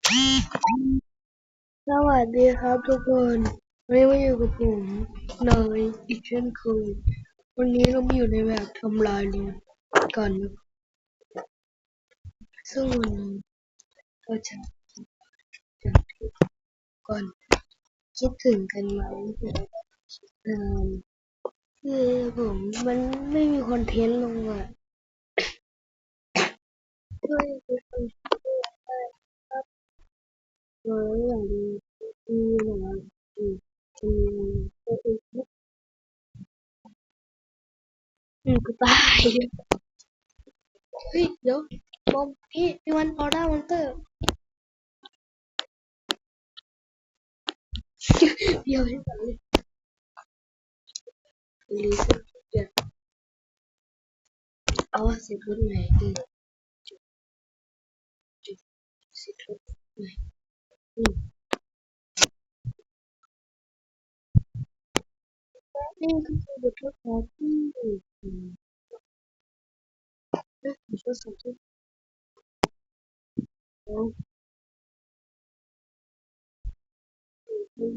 สวัสดีครับทุกคนวันนี้มาอยู่กับผมเนยอีกเช่นเคยวันนี้เรามาอยู่ในแบบทำลายรูปกันนะซึ่งวันนี้เราจะก่อนคิดถึงกันไหมเอ่อคือผมมันไม่มีคอนเทนต์ลงอ่ะช่วยเป็นคนช่วยได้ครับอย่างดีมีแบบว่ามีกูตายเฮ้ยเดี๋ยวบอมพี่วันออร่ามอนเตอร์เดี๋ยวให้ก่อนเลยรีเซ็ตเดี๋ยวเอาเสร็จรุ่นไหนดี สิทุกนี่ก็คือบททดสอบที่บททดสอบที่สองอืม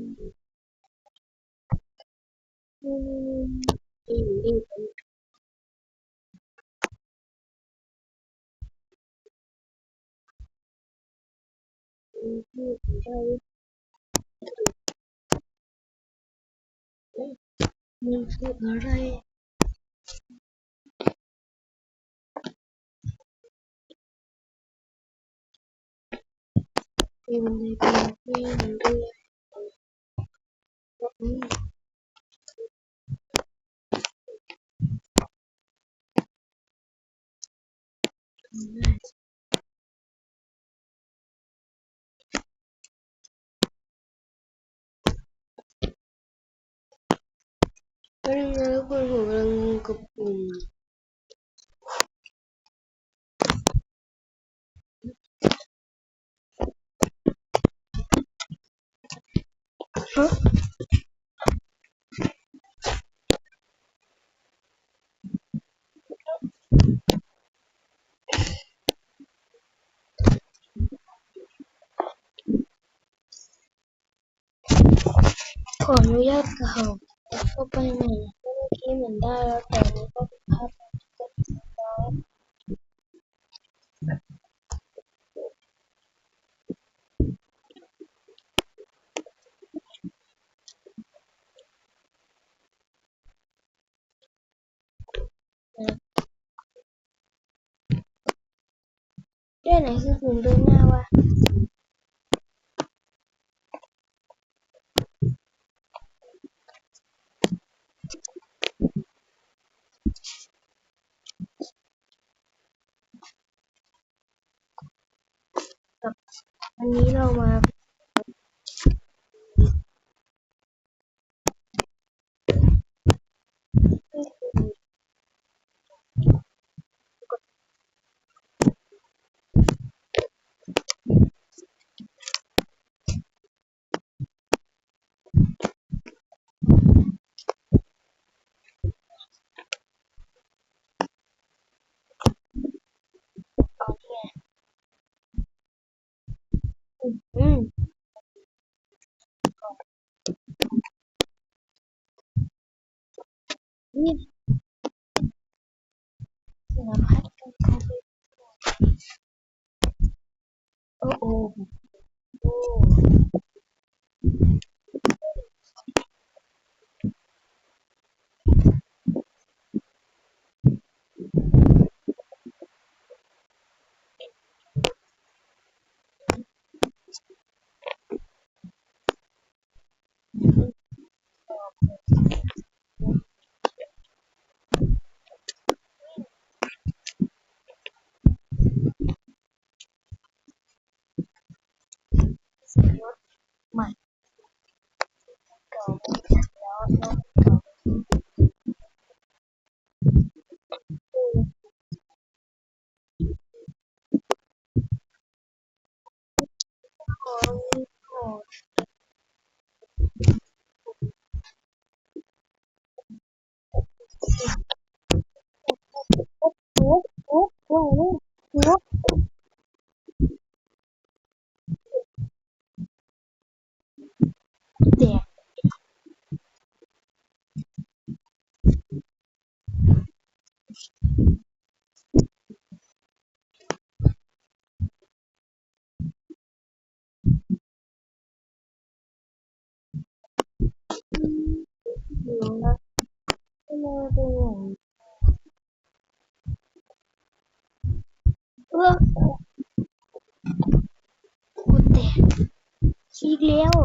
นี่เป็นที่ได้มันคืออะไรเป็นในเป็นที่มันเรียกว่าแล้วยังไงทุกคนผมกำลังงงกับปุ่มฮะขออนุญาตกล่าวเข้าไปใหม่เมื่อกี้เหมือนได้แล้วแต่นี้ก็ผิดพลาดก็ได้ไหนคือปุ่มเดินหน้าวะอันนี้เรามาอืมนี่สารพัดกันเข้าไปโอ้โอ้โอ้ใหม่เก่าแล้วขอขอโอ้โอ้โอ้โอ้ นะไม่น่าเป็นอย่างเออกูแตกอีกแล้ว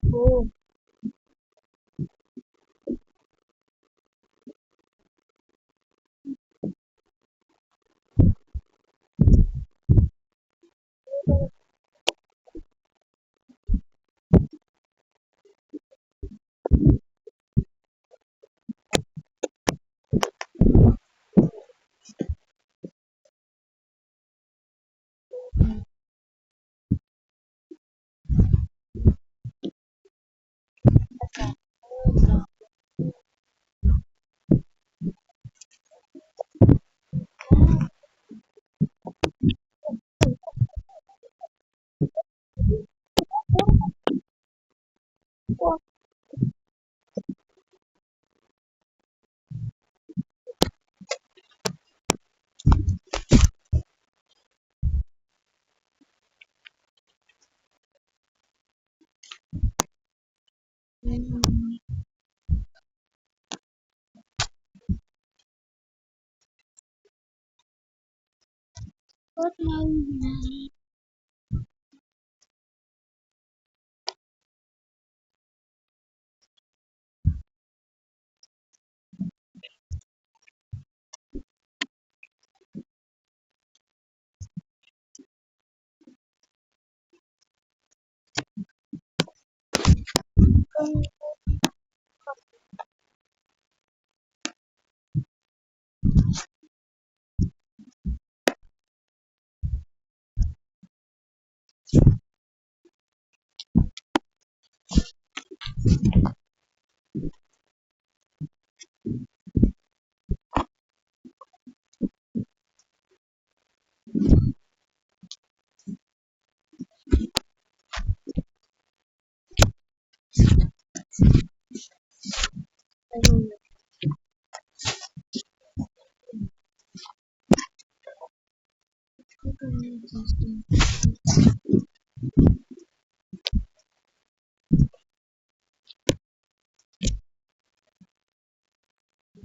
โอ้รถเราอยู่ไหนไปดู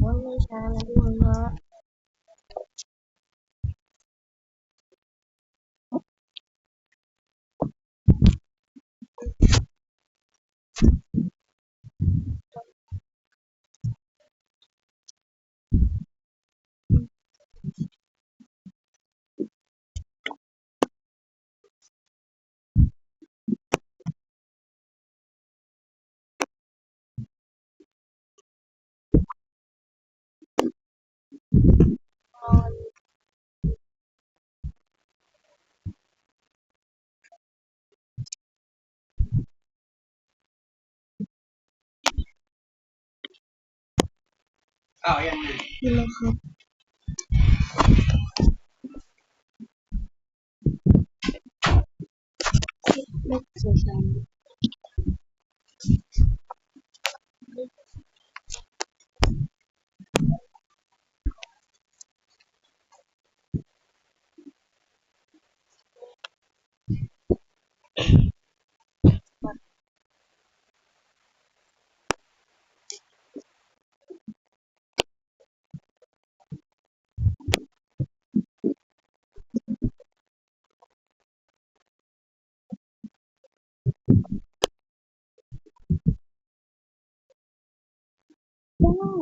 ว่าไม่ช้าแล้วด้วยนะนี่นะครับไม่สวยจังว้าว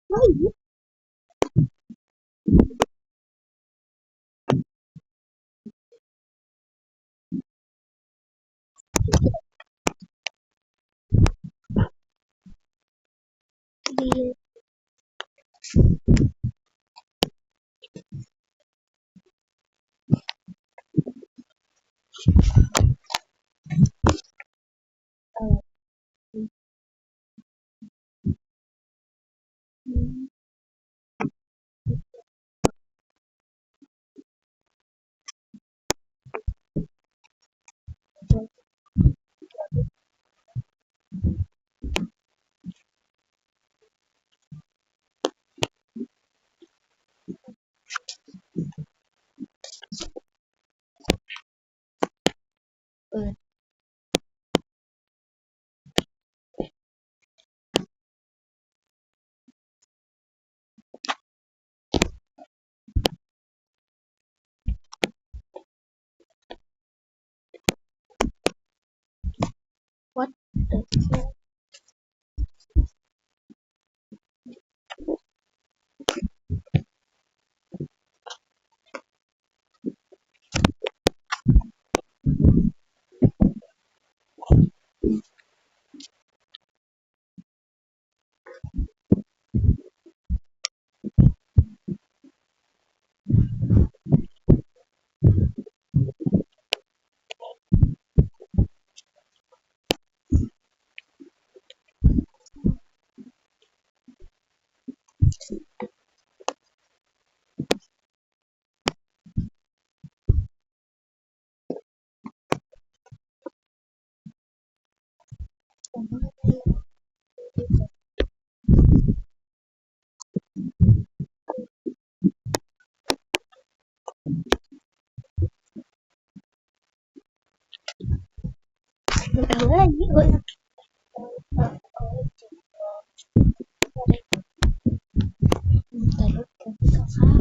เฮ้ย เปิด what the fuck มันทำอะไรเยอะแต่รถผมกับข้าว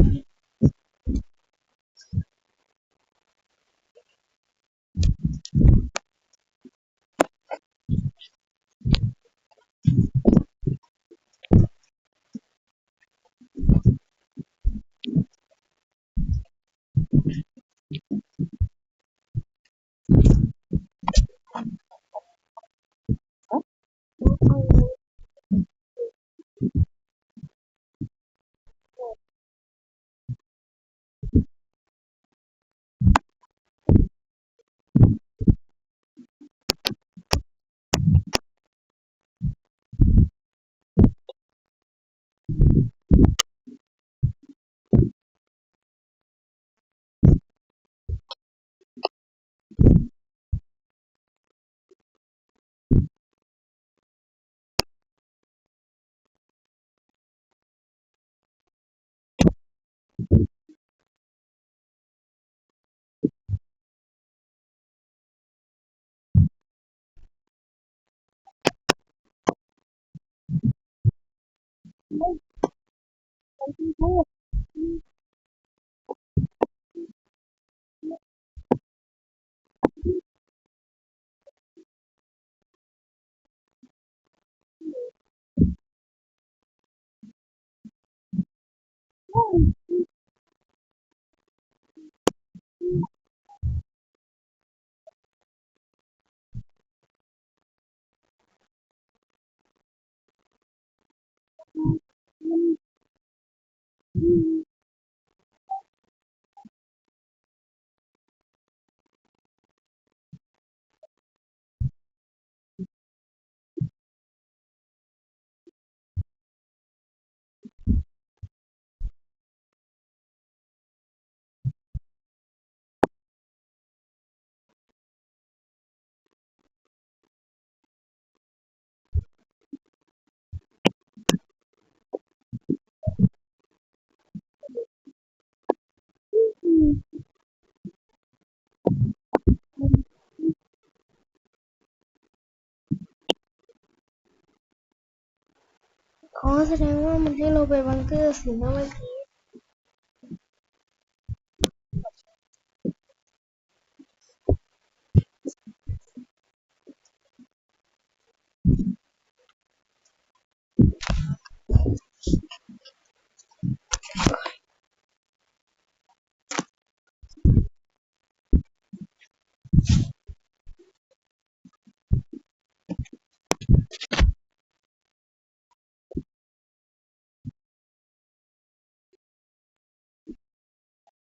อ๋อแสดงว่ามันให้เราไปบังเกอร์สินะเมื่อกี้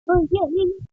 Oh yeah, yeah.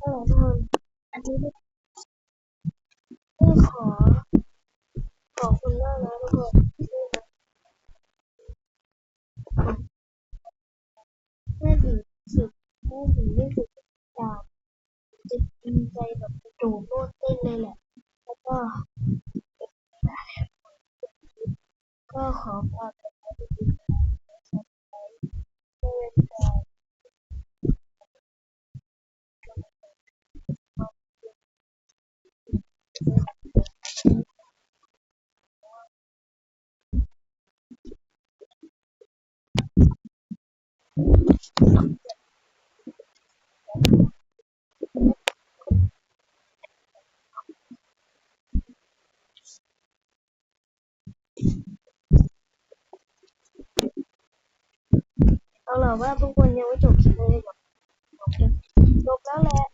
ก็ทุกคนอันนี้ไม่ขอคุณมากนะทุกคนแม่ถึงสุดแม่ถึงไม่สุดอยากจะดีใจแบบกระโดดโลดเต้นเลยแหละแล้วก็ขอฝากกันไว้ดีๆด้วยกันเอาล่ะว่าทุกคนยังไม่จบคลิปเลยหรอกจบแล้วแหละ